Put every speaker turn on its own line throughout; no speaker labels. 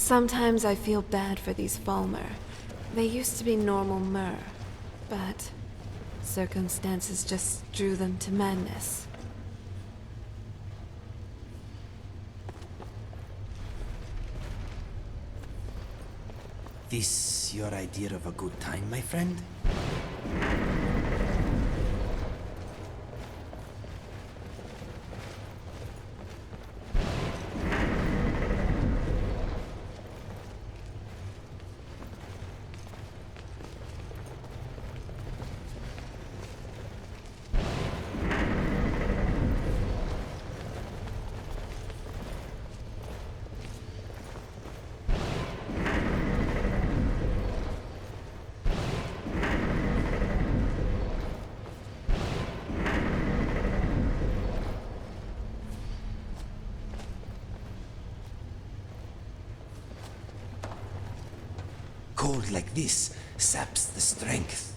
Sometimes I feel bad for these Falmer. They used to be normal Mer, but circumstances just drew them to madness.
This your idea of a good time, my friend? Cold like this saps the strength.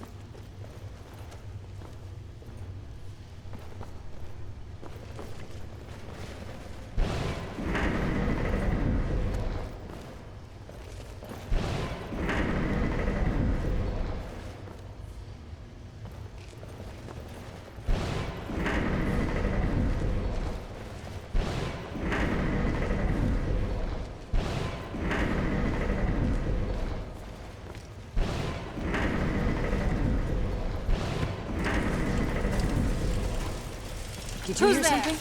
Did you hear something?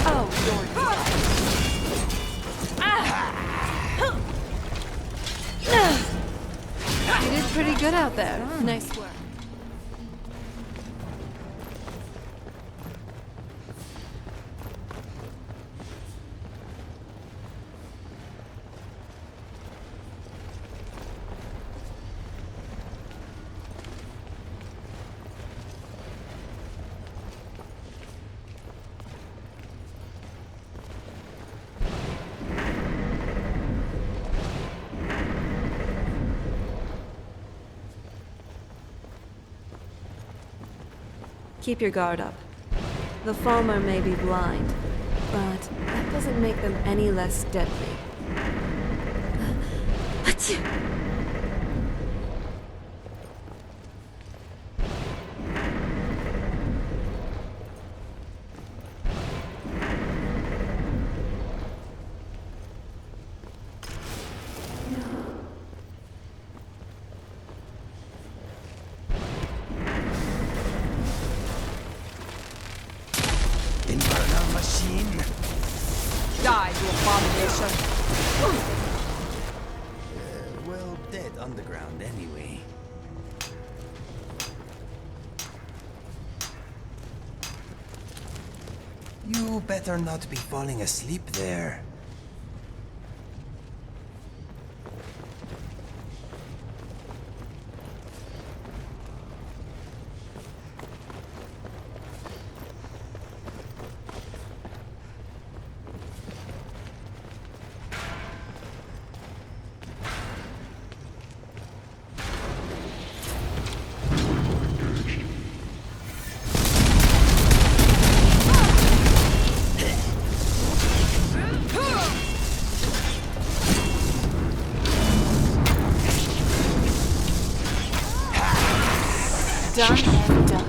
Oh, you're dead. You did pretty good out there. Nice work. Keep your guard up. The Falmer may be blind, but that doesn't make them any less deadly.
Infernal machine!
Die, you abomination!
Well, dead underground anyway. You better not be falling asleep there.
Done and done.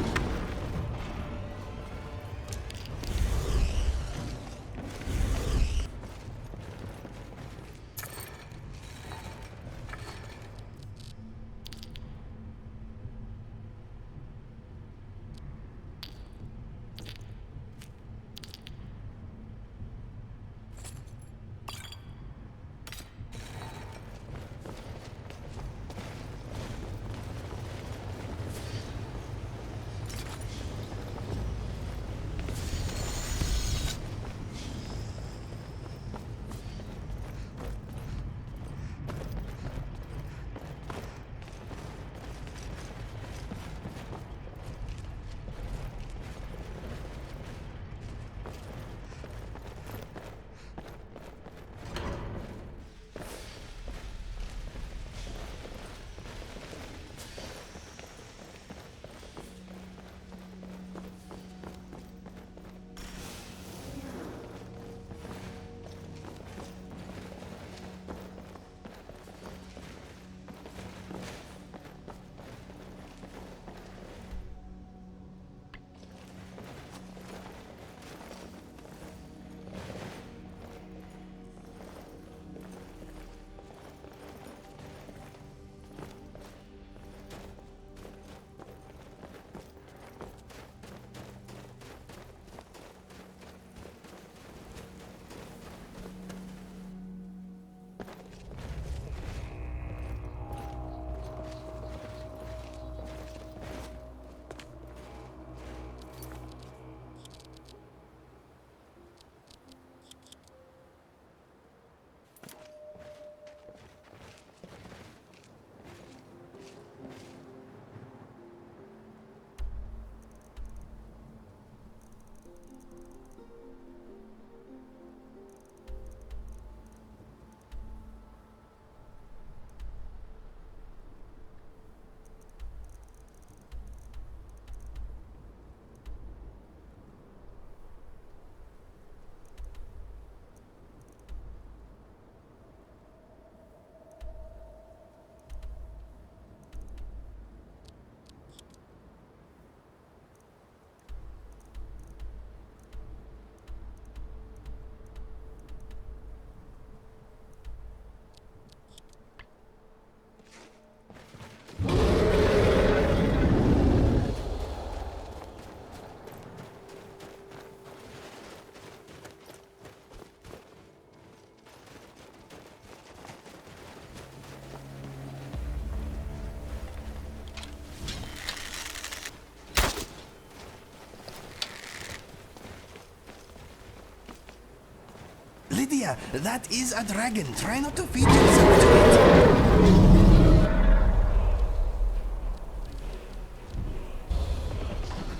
Lydia, that is a dragon. Try not to feed yourself to it.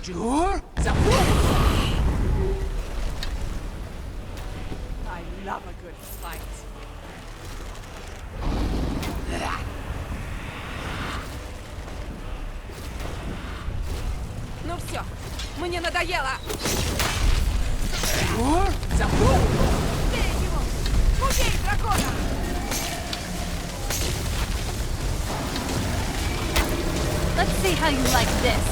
Sure?
I love a good fight. Ну все, мне надоело.
Sure?
Бей его! Убей дракона!
Let's see how you like this.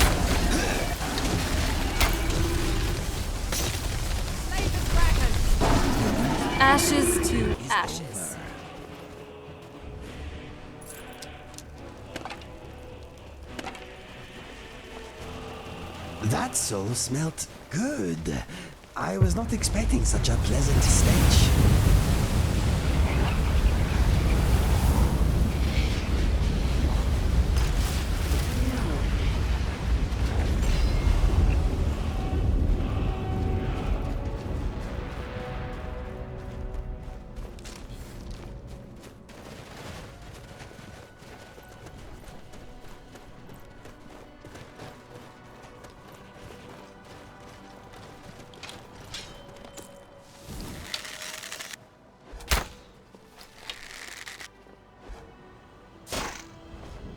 Slay the dragon!
Ashes to ashes.
That soul smelt good. I was not expecting such a pleasant stench.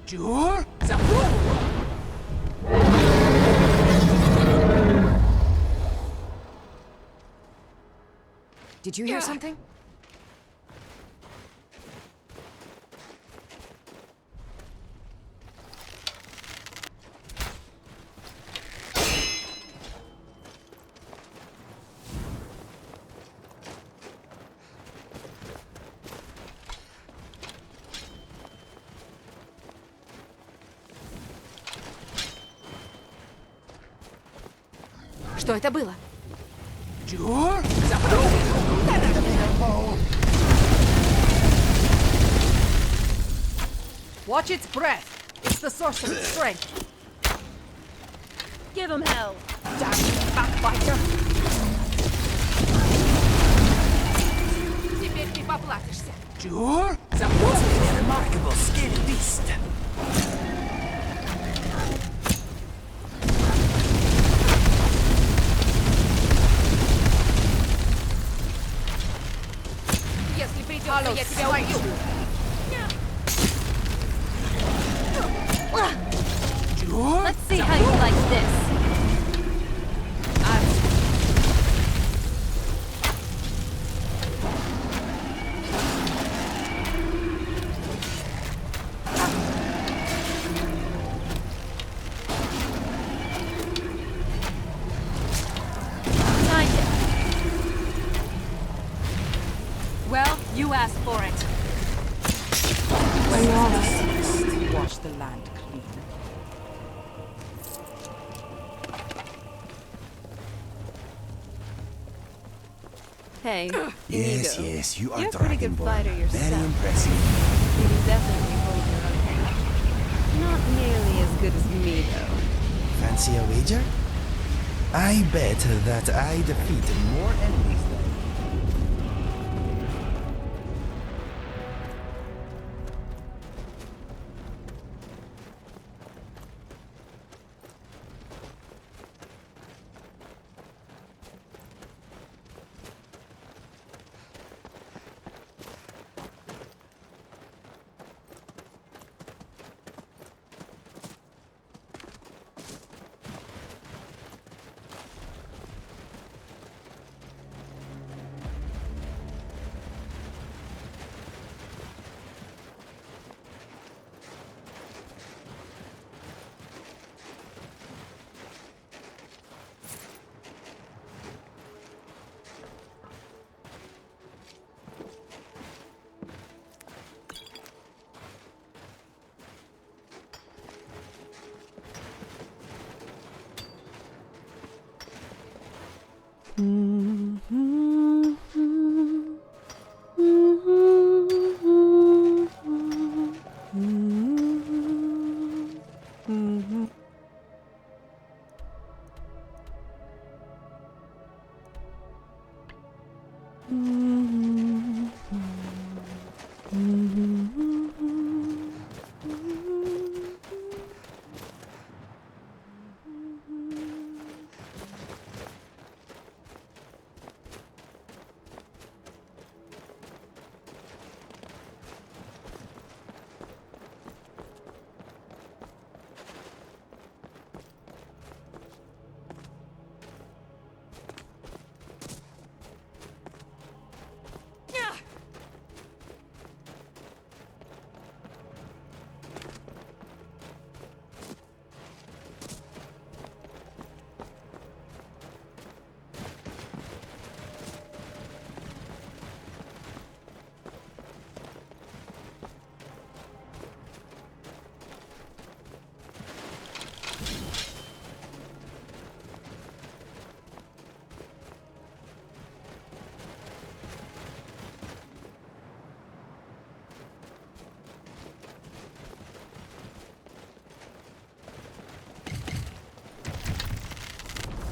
Sure?
Did you hear something? Что это было?
Sure?
Watch its breath. It's the source of its strength.
Give him hell.
Damn you, backbiter! Теперь ты поплатишься.
Sure? Wasn't it a remarkable scaly beast?
Если придется, я тебя убью.
Sure?
Let's see how you like this. Find it. Well, you asked for it.
Wash the land clean.
Hey,
Yes,
Inigo.
yes, you are
You're a pretty good
Dragonborn.
fighter
Very
yourself.
impressive.
You can definitely hold your own. Not nearly as good as me, though.
Fancy a wager? I bet that I defeat more enemies than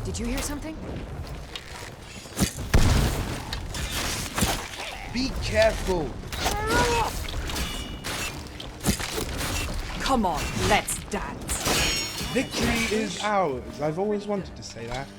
Did you hear something?
Be careful!
Come on, let's dance.
Victory is ours. I've always wanted to say that.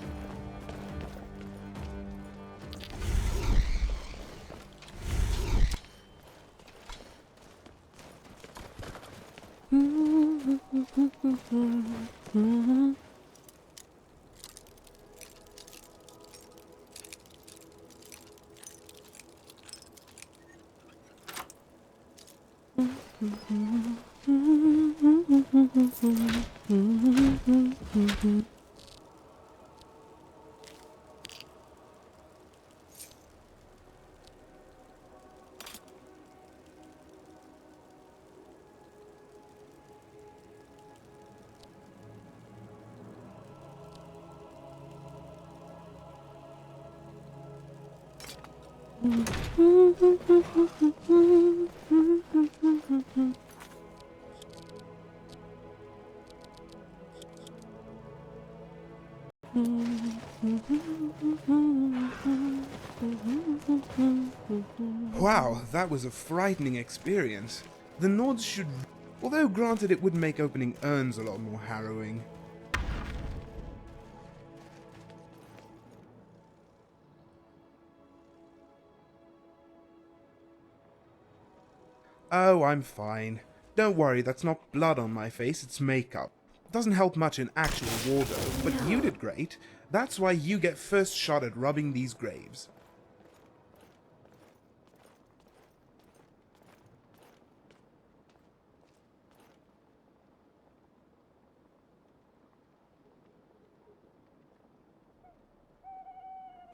Wow, that was a frightening experience. The Nords should... Although granted it would make opening urns a lot more harrowing. Oh, I'm fine. Don't worry, that's not blood on my face, it's makeup. Doesn't help much in actual war though, but you did great. That's why you get first shot at rubbing these graves.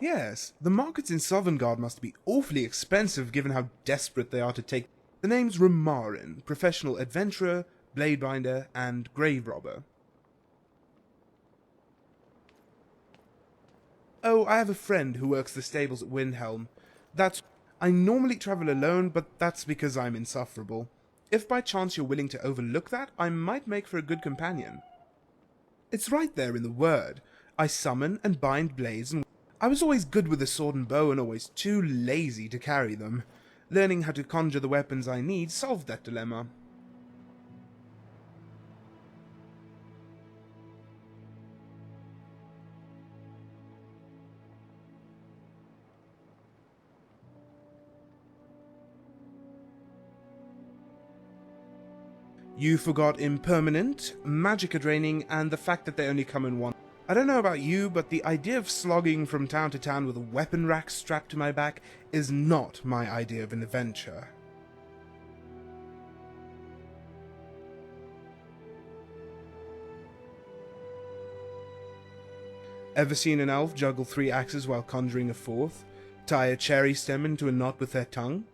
Yes, the markets in Sovngarde must be awfully expensive given how desperate they are to take. The name's Ramarin, professional adventurer, bladebinder, and grave robber. Oh, I have a friend who works the stables at Windhelm. I normally travel alone, but that's because I'm insufferable. If by chance you're willing to overlook that, I might make for a good companion. It's right there in the word. I summon and bind blades, and I was always good with the sword and bow and always too lazy to carry them. Learning how to conjure the weapons I need solved that dilemma. You forgot impermanent, magicka draining, and the fact that they only come in one. I don't know about you, but the idea of slogging from town to town with a weapon rack strapped to my back is not my idea of an adventure. Ever seen an elf juggle 3 axes while conjuring a 4th? Tie a cherry stem into a knot with their tongue?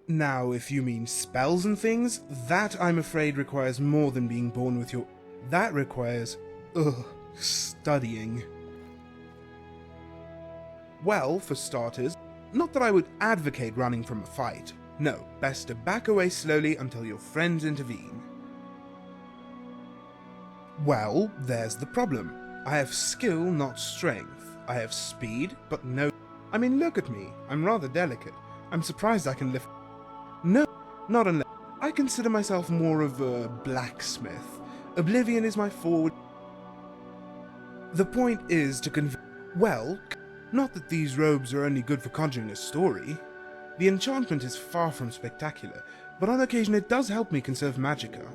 Now, if you mean spells and things, that I'm afraid requires more than being born with your... That requires... studying. Well, for starters, not that I would advocate running from a fight. No, best to back away slowly until your friends intervene. Well, there's the problem. I have skill, not strength. I have speed, but no... I mean, look at me. I'm rather delicate. I'm surprised I can lift... No, not unless... I consider myself more of a blacksmith. Oblivion is my forward... The point is to well, not that these robes are only good for conjuring a story. The enchantment is far from spectacular, but on occasion it does help me conserve magicka.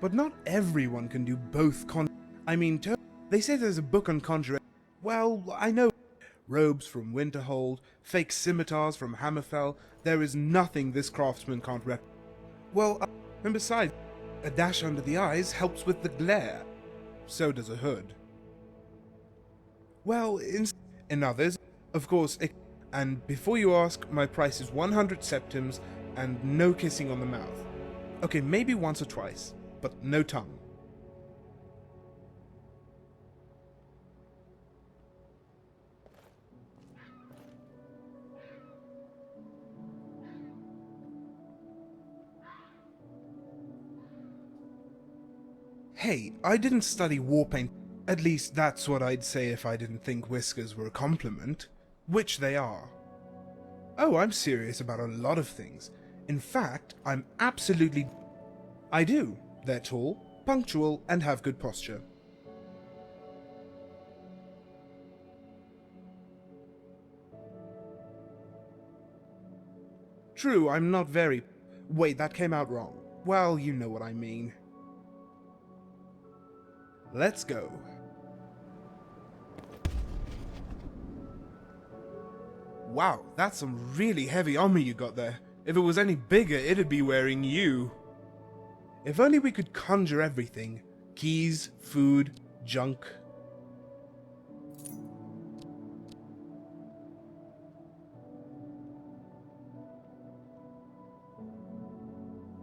But not everyone can do both they say there's a book on conjuring. Well, I know. Robes from Winterhold, fake scimitars from Hammerfell. There is nothing this craftsman can't Well, and besides, a dash under the eyes helps with the glare. So does a hood. Well, In others, of course, and before you ask, my price is 100 septims and no kissing on the mouth. Okay, maybe once or twice, but no tongue. Hey, I didn't study war paint. At least that's what I'd say if I didn't think whiskers were a compliment. Which they are. Oh, I'm serious about a lot of things. In fact, I'm absolutely... I do. They're tall, punctual, and have good posture. True, I'm not very... Wait, that came out wrong. Well, you know what I mean. Let's go. Wow, that's some really heavy armor you got there. If it was any bigger, it'd be wearing you. If only we could conjure everything. Keys, food, junk.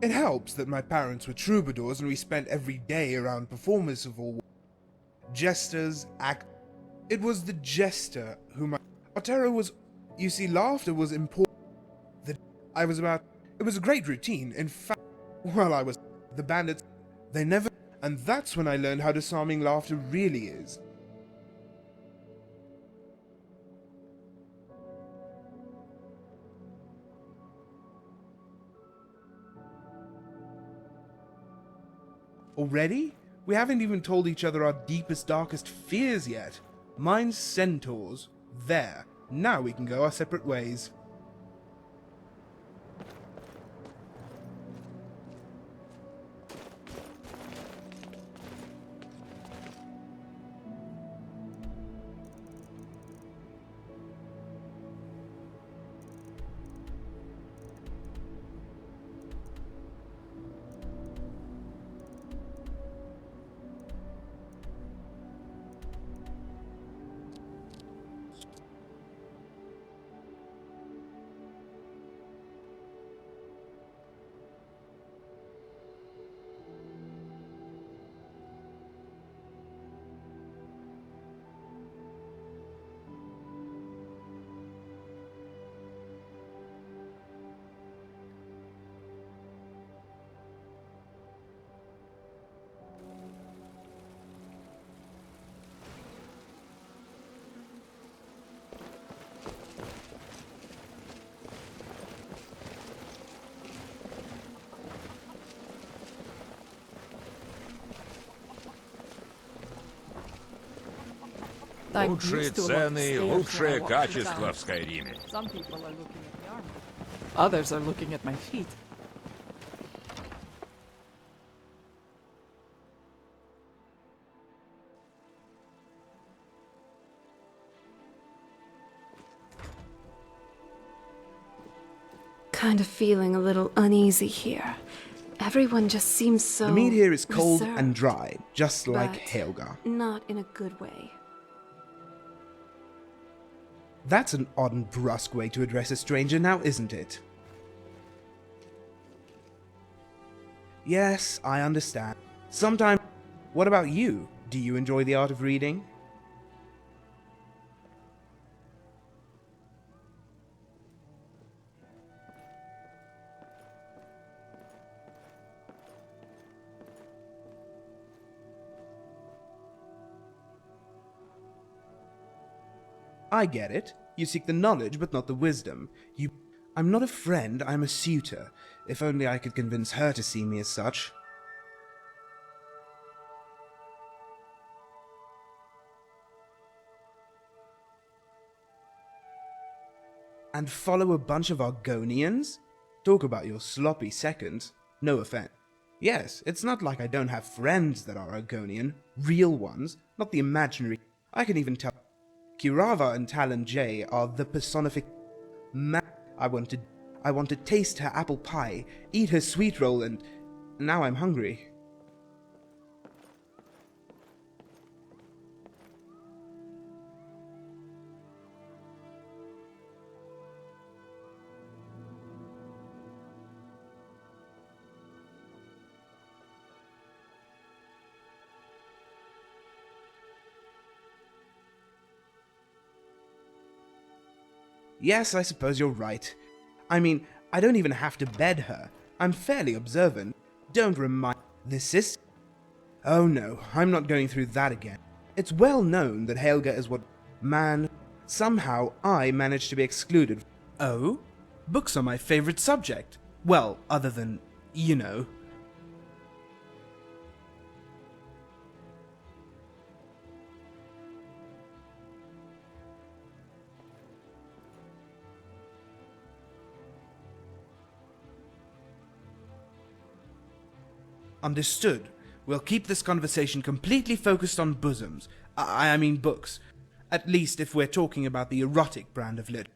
It helps that my parents were troubadours and we spent every day around performers of all jesters, It was the jester whom Otero was... You see, laughter was important. It was a great routine. In fact, while I was... The bandits, they never... And that's when I learned how disarming laughter really is. Already? We haven't even told each other our deepest, darkest fears yet. Mine's centaurs. There. Now we can go our separate ways.
I'm
Лучшие
used to a lot of
цены,
stairs
лучшее
when I walk
качество
around.
в Скайриме.
Some people are looking at the armor. Others are looking at my feet.
Kind of feeling a little uneasy here. Everyone just seems so
The meat here is cold
reserved,
and dry, just like
but
Helga.
not in a good way.
That's an odd and brusque way to address a stranger now, isn't it? Yes, I understand. Sometimes... What about you? Do you enjoy the art of reading? I get it. You seek the knowledge, but not the wisdom. I'm not a friend, I'm a suitor. If only I could convince her to see me as such. And follow a bunch of Argonians? Talk about your sloppy seconds. No offense. Yes, it's not like I don't have friends that are Argonian. Real ones, not the imaginary. I can even tell... Kirava and Talon J are the personific... I want to taste her apple pie, eat her sweet roll, and... Now I'm hungry. Yes, I suppose you're right. I mean, I don't even have to bed her. I'm fairly observant. Don't remind... This is... Oh no, I'm not going through that again. It's well known that Helga is what... Man, somehow I managed to be excluded. Oh? Books are my favorite subject. Well, other than, you know... Understood. We'll keep this conversation completely focused on bosoms. I mean books. At least if we're talking about the erotic brand of lit.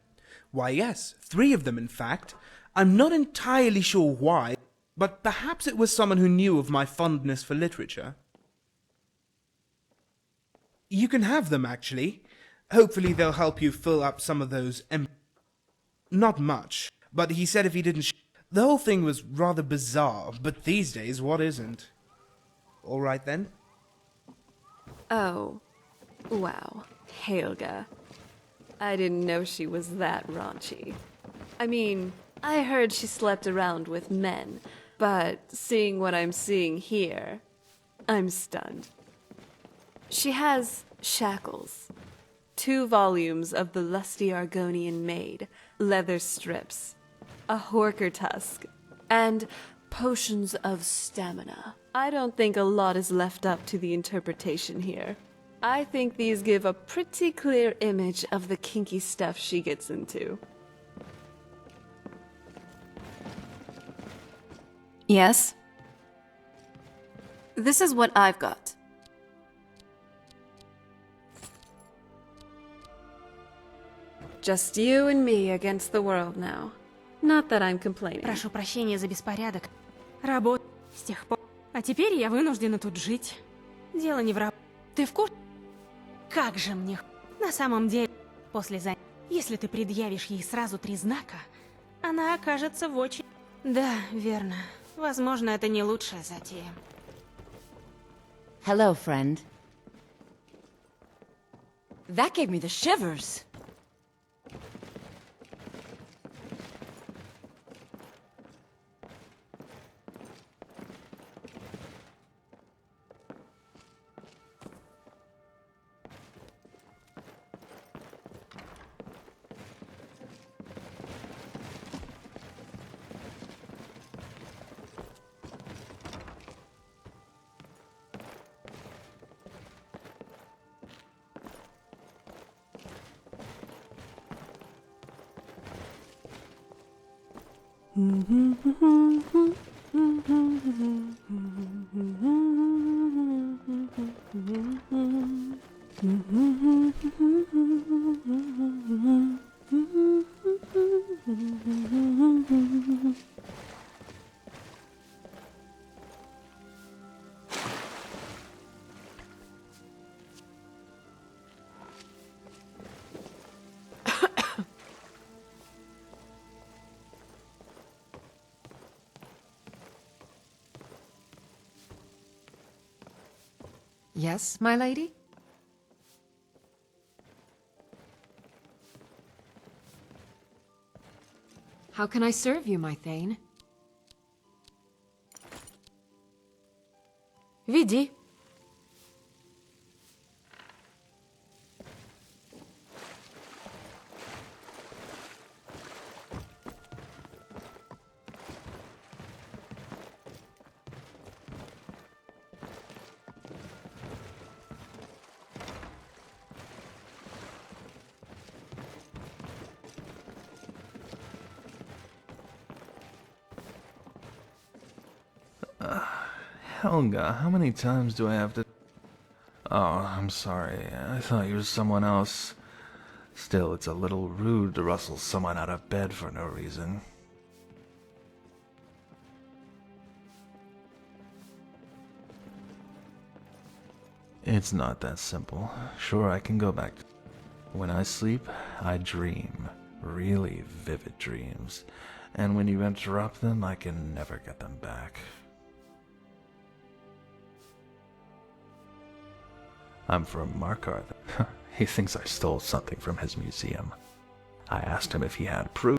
Why yes, 3 of them in fact. I'm not entirely sure why, but perhaps it was someone who knew of my fondness for literature. You can have them actually. Hopefully they'll help you fill up some of those Not much, but he said if he didn't the whole thing was rather bizarre, but these days, what isn't? All right then.
Oh, wow, Helga. I didn't know she was that raunchy. I mean, I heard she slept around with men, but seeing what I'm seeing here, I'm stunned. She has shackles, 2 volumes of The Lusty Argonian Maid, leather strips, a horker tusk, and potions of stamina. I don't think a lot is left up to the interpretation here. I think these give a pretty clear image of the kinky stuff she gets into. Yes? This is what I've got. Just you and me against the world now. Not that I'm complaining.
Прошу прощения за беспорядок. Работа с тех пор. А теперь я вынуждена тут жить. Дело не в раб. Ты в курсе? Как же мне... На самом деле, после занятия, если ты предъявишь ей сразу 3 знака, она окажется в очень... Да, верно. Возможно, это не лучшая затея.
Hello, friend. That gave me the shivers.
Yes, my lady? How can I serve you, my Thane? Веди.
Helga, how many times do I have to... Oh, I'm sorry. I thought you were someone else. Still, it's a little rude to rustle someone out of bed for no reason. It's not that simple. Sure, I can go back to... When I sleep, I dream. Really vivid dreams. And when you interrupt them, I can never get them back. I'm from Markarth. He thinks I stole something from his museum. I asked him if he had proof.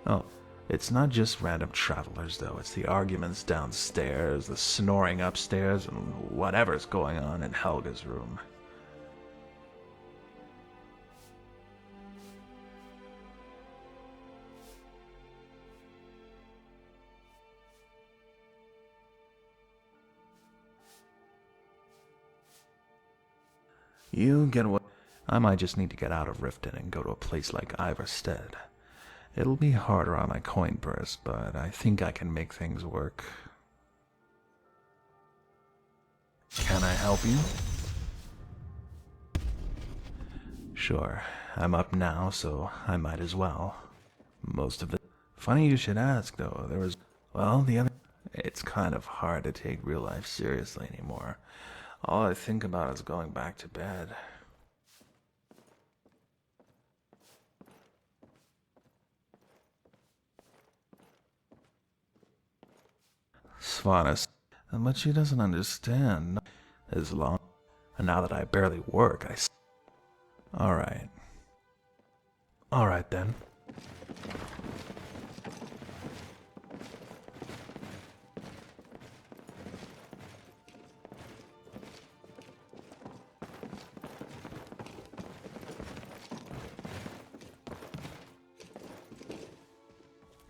Oh, it's not just random travelers, though. It's the arguments downstairs, the snoring upstairs, and whatever's going on in Helga's room. You get what? I might just need to get out of Riften and go to a place like Iverstead. It'll be harder on my coin purse, but I think I can make things work. Can I help you? Sure, I'm up now, so I might as well. Most of it. Funny you should ask, though. There was, well, the other. It's kind of hard to take real life seriously anymore. All I think about is going back to bed. Svanis, but she doesn't understand. As long, and now that I barely work, Alright. Alright then.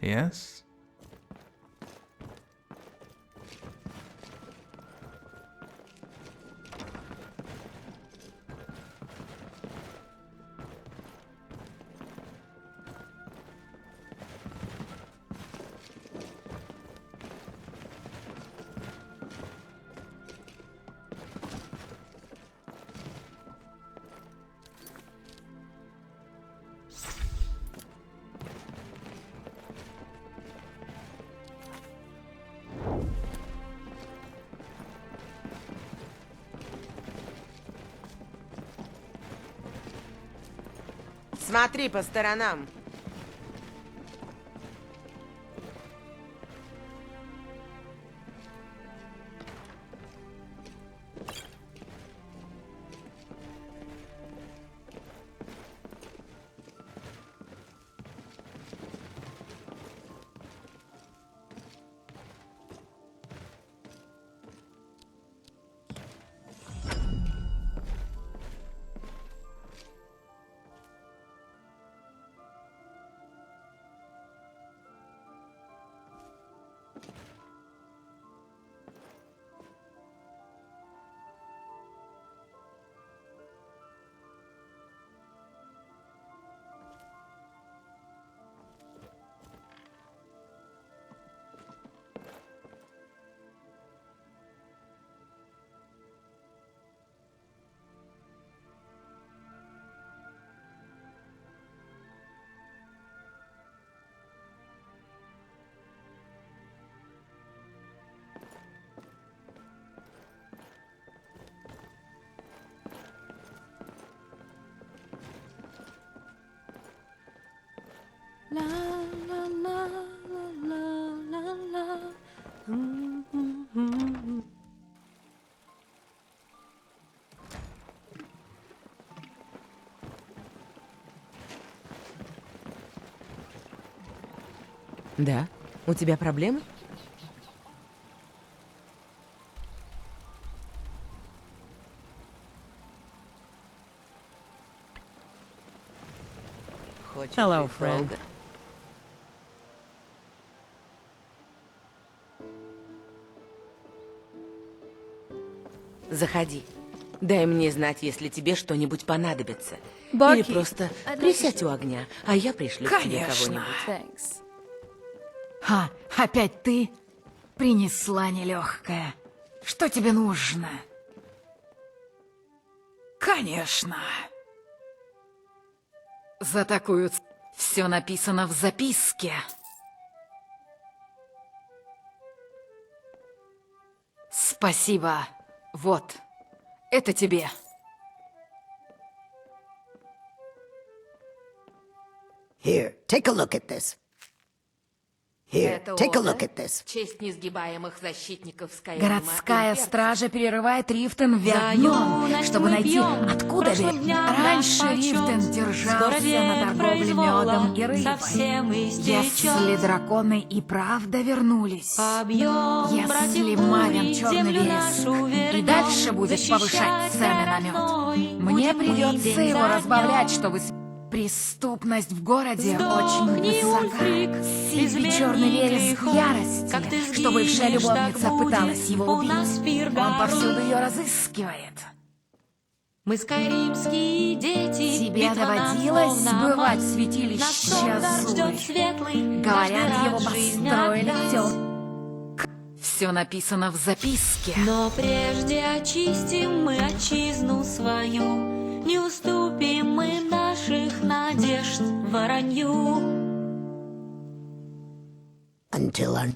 Yes?
Смотри по сторонам.
La la la la la la la.
Да? У тебя проблемы?
Hello, friend.
Заходи. Дай мне знать, если тебе что-нибудь понадобится.
Баки,
Или просто присядь у огня, а я пришлю к тебе
Конечно.
кого-нибудь.
Thanks.
Ха, опять ты принесла нелегкая. Что тебе нужно? Конечно. За такую все написано в записке. Спасибо. Вот, это тебе.
Here, take a look at this. Here,
Это
take a
Ода?
look at this.
Честь несгибаемых защитников Скайрима.
Городская
Имперцев.
стража перерывает Рифтен вверх дном, чтобы найти, откуда берег. Раньше Рифтен держался на торговле медом и рыбой. Если драконы и правда вернулись, если Мавин черный вереск и дальше будет повышать цены на мед, мне придется его разбавлять, чтобы... Преступность в городе очень высока. Сильный черный вереск в ярости, что бывшая любовница пыталась его убить. Он повсюду ее разыскивает.
Мы скайримские дети.
Тебе доводилось бывать в святилище Азуры? Говорят, его построили Все написано в записке.
Но прежде очистим мы отчизну свою. Не уступим мы наших надежд воронью.
Until our...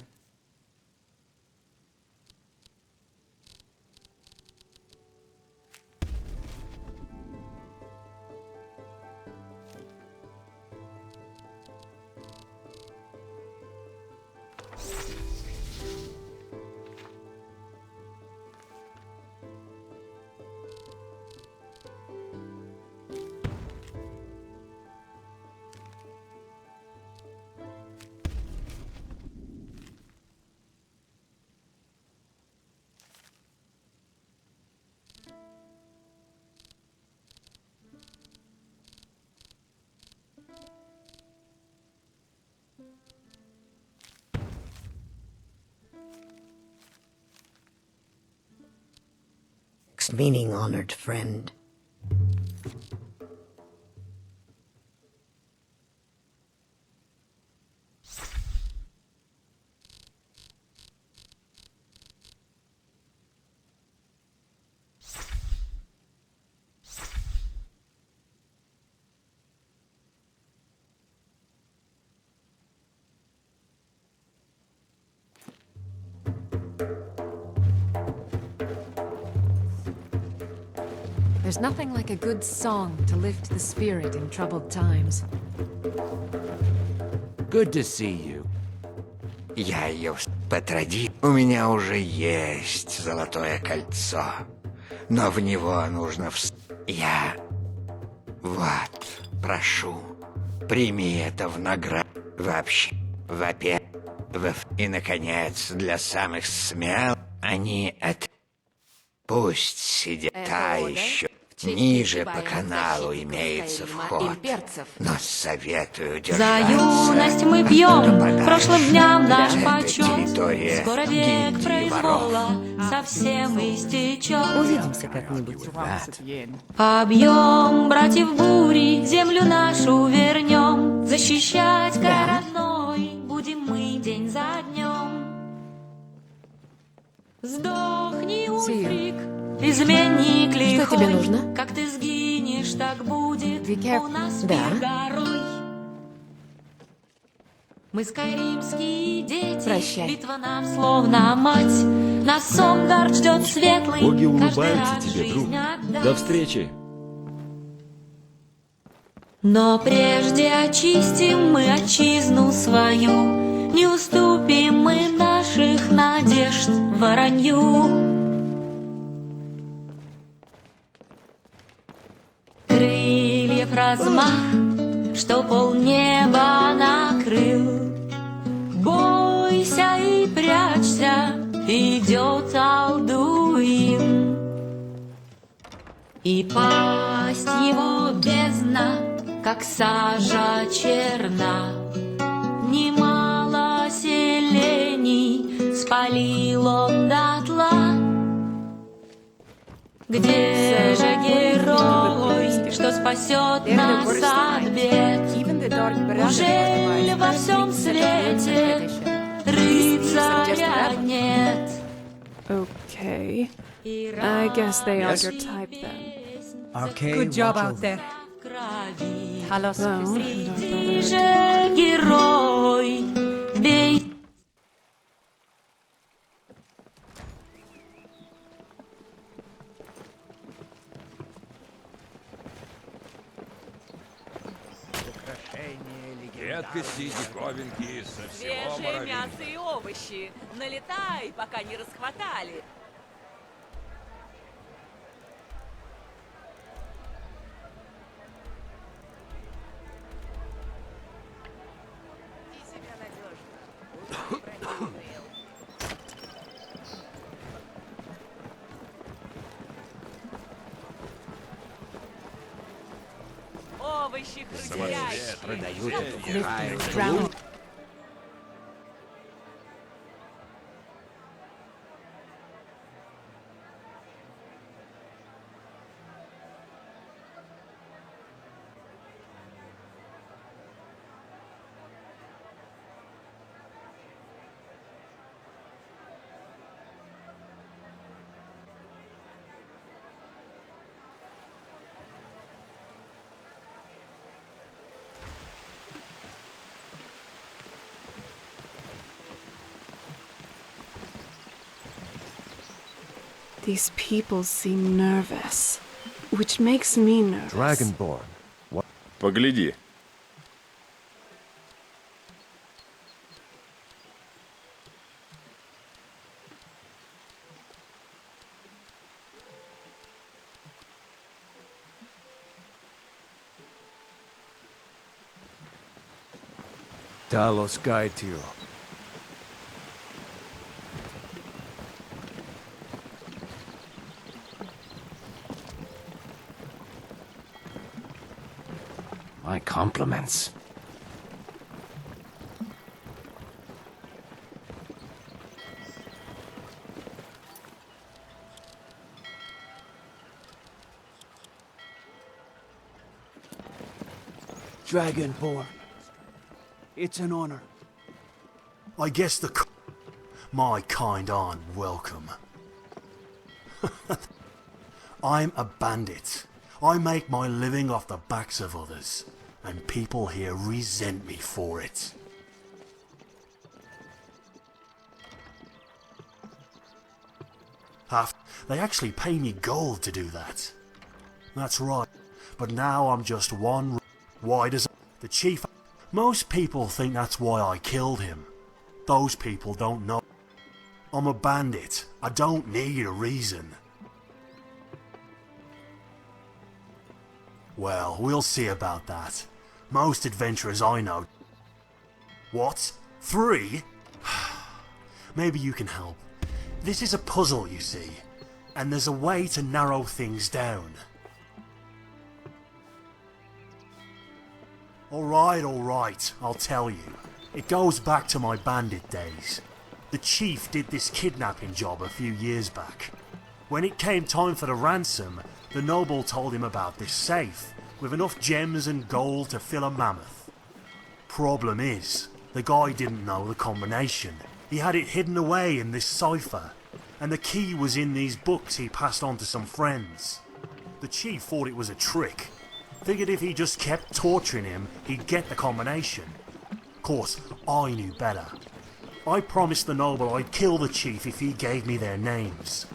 Meaning, honored friend.
There's nothing like a good song to lift the spirit in troubled times.
Good to see you. Я ее потроди. У меня уже есть золотое кольцо, но в него нужно Я... Вот, прошу, прими это в награду. Вообще, и, наконец, для самых смелых они от... Пусть сидят та еще. Ниже по каналу имеется вход, но советую держаться.
За юность мы пьем, прошлым дням наш почет. Скоро век произвола совсем истечет.
Увидимся как-нибудь.
Побьем братьев бури, землю нашу вернем. Защищать край родной будем мы день за днем. Сдохни, Ульфрик, изменник лихой.
Что тебе нужно?
Как ты сгинешь, так будет у нас мир горой. Мы скайримские дети.
Прощай.
Битва нам словно мать. Нас Сонгард ждет светлый.
Боги улыбаются
каждый
тебе,
раз
друг.
жизнь отдаст.
До встречи.
Но прежде очистим мы отчизну свою. Не уступим мы наших надежд воронью. Крыльев размах, что полнеба накрыл. Бойся и прячься, идет Алдуин. И пасть его бездна, как сажа черна. Немало селений спалил он дотла. Где же герой, что спасет нас от бед? Ужель во всем свете рыцаря нет?
Okay. I guess they are your type then.
Okay, good job out there.
Well,
Среди же герой, бей.
Редкости, диковинки со всего
Свежее мясо и овощи. Налетай, пока не расхватали. Овощи хрустящие.
Продают
These people seem nervous, which makes me nervous.
Dragonborn. What?
Погляди.
Talos guide to you.
My compliments.
Dragonborn. It's an honor.
I guess my kind aren't welcome. I'm a bandit. I make my living off the backs of others, and people here resent me for it. They actually pay me gold to do that. That's right, but now I'm just one. Why does the chief? Most people think that's why I killed him. Those people don't know. I'm a bandit. I don't need a reason. Well, we'll see about that. Most adventurers I know... What? 3? Maybe you can help. This is a puzzle, you see, and there's a way to narrow things down. Alright, I'll tell you. It goes back to my bandit days. The chief did this kidnapping job a few years back. When it came time for the ransom, the noble told him about this safe, with enough gems and gold to fill a mammoth. Problem is, the guy didn't know the combination. He had it hidden away in this cipher, and the key was in these books he passed on to some friends. The chief thought it was a trick. Figured if he just kept torturing him, he'd get the combination. Of course, I knew better. I promised the noble I'd kill the chief if he gave me their names.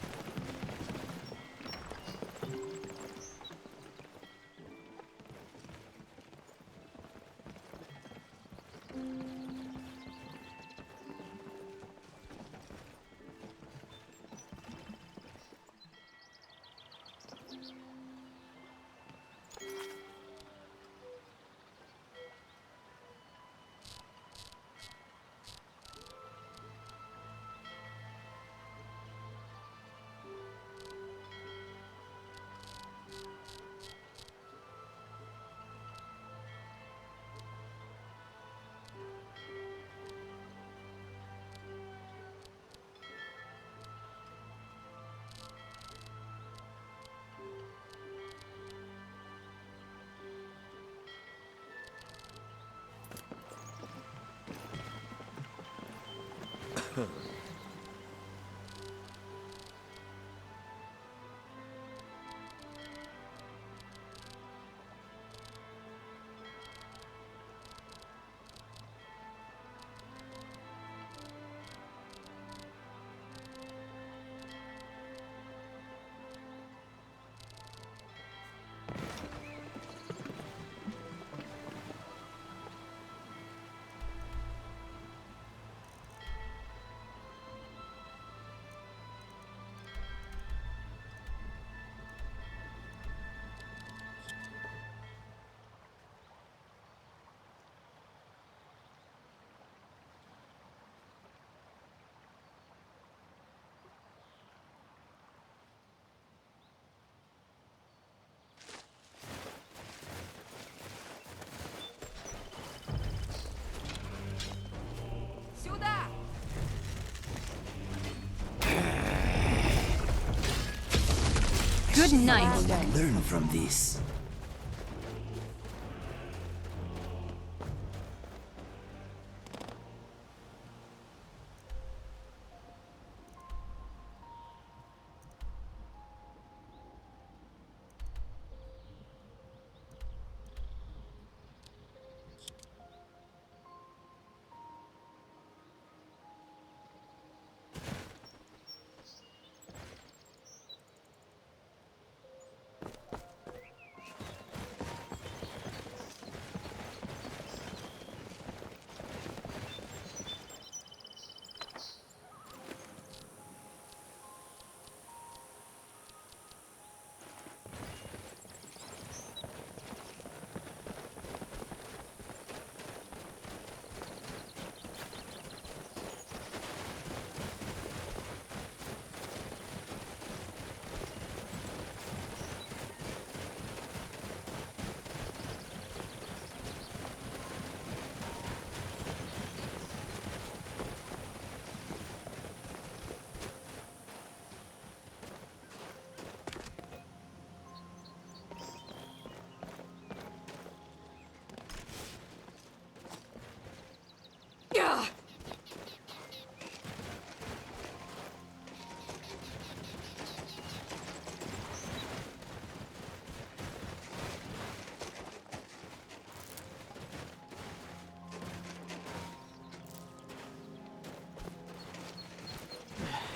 Good night.
Learn from this.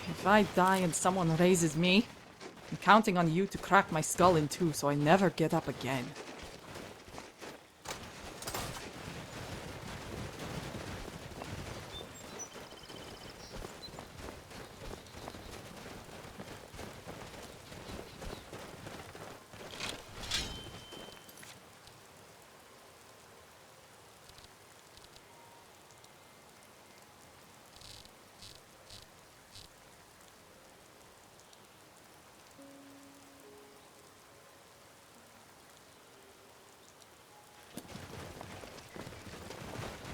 If I die and someone raises me, I'm counting on you to crack my skull in two so I never get up again.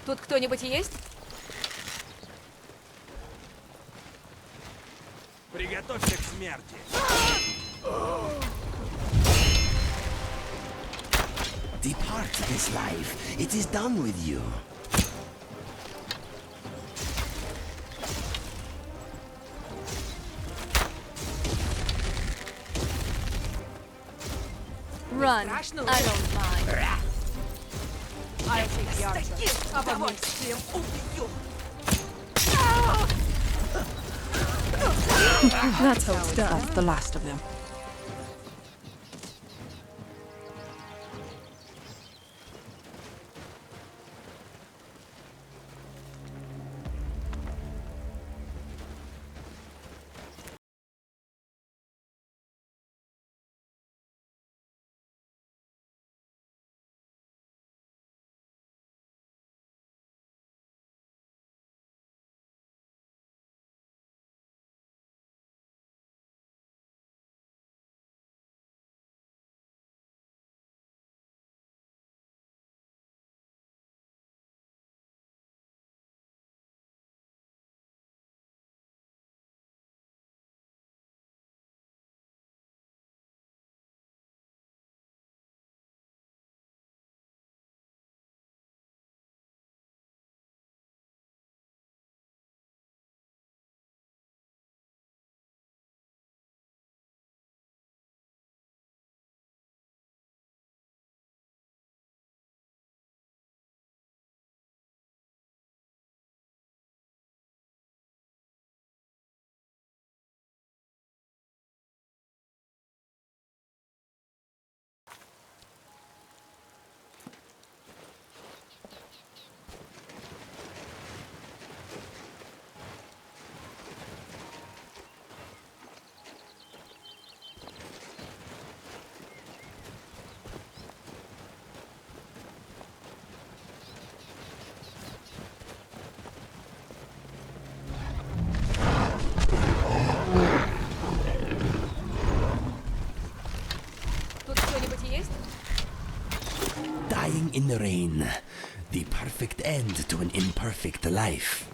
Тут кто-нибудь есть?
Приготовься к смерти.
Depart this life. It is done with you.
Run. I don't mind.
I'll take the archer. Удовольствием убью.
That's how it's done. The last of them.
Dying in the rain. The perfect end to an imperfect life.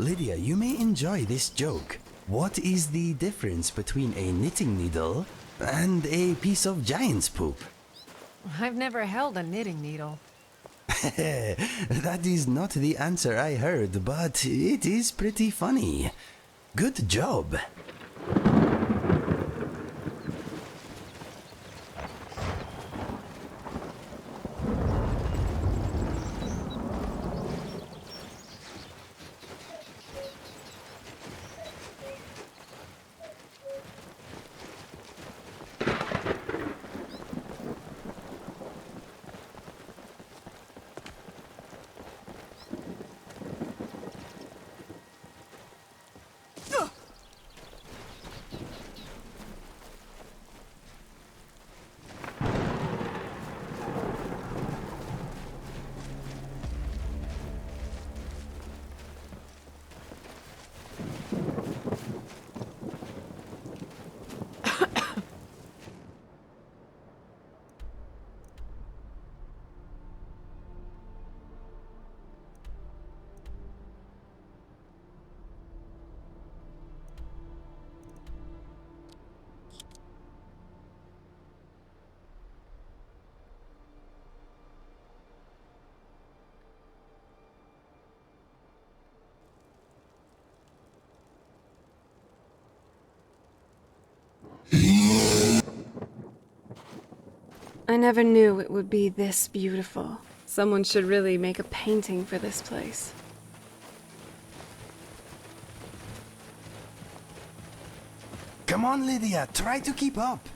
Lydia, you may enjoy this joke. What is the difference between a knitting needle and a piece of giant's poop?
I've never held a knitting needle.
That is not the answer I heard, but it is pretty funny. Good job.
I never knew it would be this beautiful. Someone should really make a painting for this place.
Come on, Lydia, try to keep up.